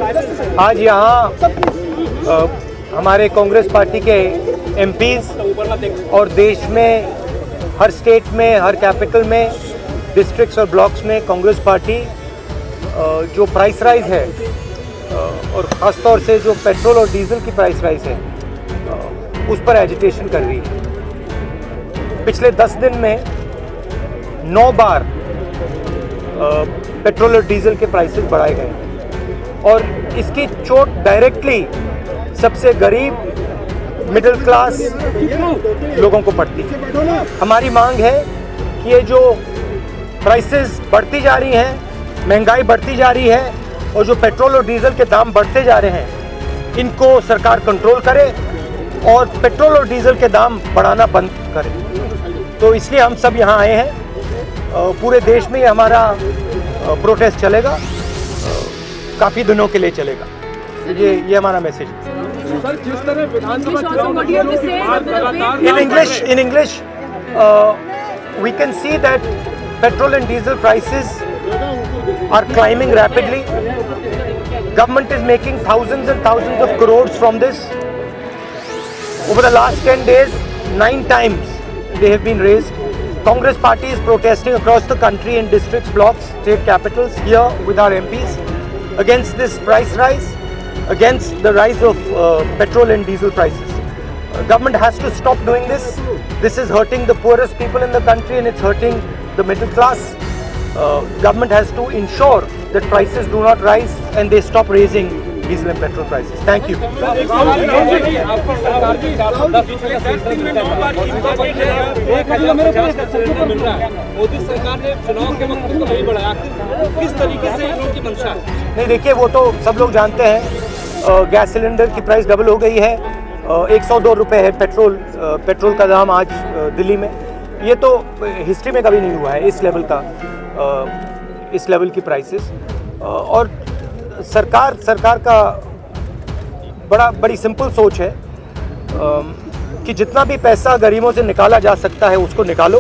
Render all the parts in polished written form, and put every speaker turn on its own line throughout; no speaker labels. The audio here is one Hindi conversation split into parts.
आज यहाँ हमारे कांग्रेस पार्टी के एमपीज और देश में हर स्टेट में, हर कैपिटल में, डिस्ट्रिक्ट्स और ब्लॉक्स में कांग्रेस पार्टी जो प्राइस राइज है और ख़ासतौर से जो पेट्रोल और डीजल की प्राइस राइज है उस पर एजिटेशन कर रही है। पिछले 10 दिन में 9 बार पेट्रोल और डीजल के प्राइसेस बढ़ाए गए और इसकी चोट डायरेक्टली सबसे गरीब मिडिल क्लास लोगों को पड़ती है। हमारी मांग है कि ये जो प्राइसेस बढ़ती जा रही हैं, महंगाई बढ़ती जा रही है और जो पेट्रोल और डीजल के दाम बढ़ते जा रहे हैं, इनको सरकार कंट्रोल करे और पेट्रोल और डीजल के दाम बढ़ाना बंद करे। तो इसलिए हम सब यहाँ आए हैं। पूरे देश में हमारा प्रोटेस्ट चलेगा, काफ़ी दिनों के लिए चलेगा। ये हमारा मैसेज है।
सर, जिस तरह विधानसभा चुनाव
in English, we can see that petrol and diesel prices are climbing rapidly. Government is making thousands and thousands of crores from this. Over the last 10 days, 9 times they have been raised. Congress party is protesting across the country in districts, blocks, state capitals, here with our MPs against this price rise, against the rise of petrol and diesel prices. Government has to stop doing this. This is hurting the poorest people in the country and it's hurting the middle class. Government has to ensure that prices do not rise and they stop raising diesel and petrol prices. Thank you.
Modi सरकार ने चुनाव के वक्त तो नहीं बढ़ाया, किस तरीके से इन लोगों की मंशा है?
नहीं, देखिए वो तो सब लोग जानते हैं। गैस सिलेंडर की प्राइस डबल हो गई है। 102 रुपये है पेट्रोल का दाम आज दिल्ली में। ये तो हिस्ट्री में कभी नहीं हुआ है इस लेवल की प्राइसेस। और सरकार का बड़ी सिंपल सोच है कि जितना भी पैसा गरीबों से निकाला जा सकता है उसको निकालो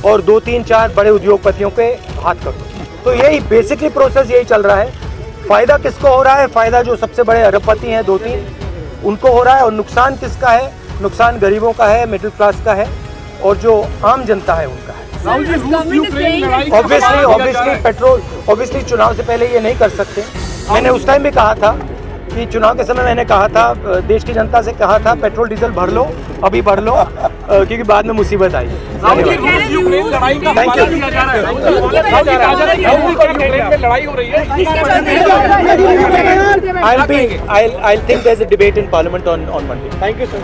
और 2, 3, 4 बड़े उद्योगपतियों के हाथ कर दो। तो यही बेसिकली प्रोसेस यही चल रहा है। फ़ायदा किसको हो रहा है? फ़ायदा जो सबसे बड़े अरबपति हैं 2-3 उनको हो रहा है। और नुकसान किसका है? नुकसान गरीबों का है, मिडिल क्लास का है और जो आम जनता है उनका है। ऑब्वियसली चुनाव से पहले ये नहीं कर सकते। मैंने उस टाइम भी कहा था कि चुनाव के समय मैंने कहा था, देश की जनता से कहा था, पेट्रोल डीजल भर लो, अभी भर लो, क्योंकि बाद में मुसीबत आई। Thank you. I'll think there's a debate in Parliament on Monday. Thank you, sir.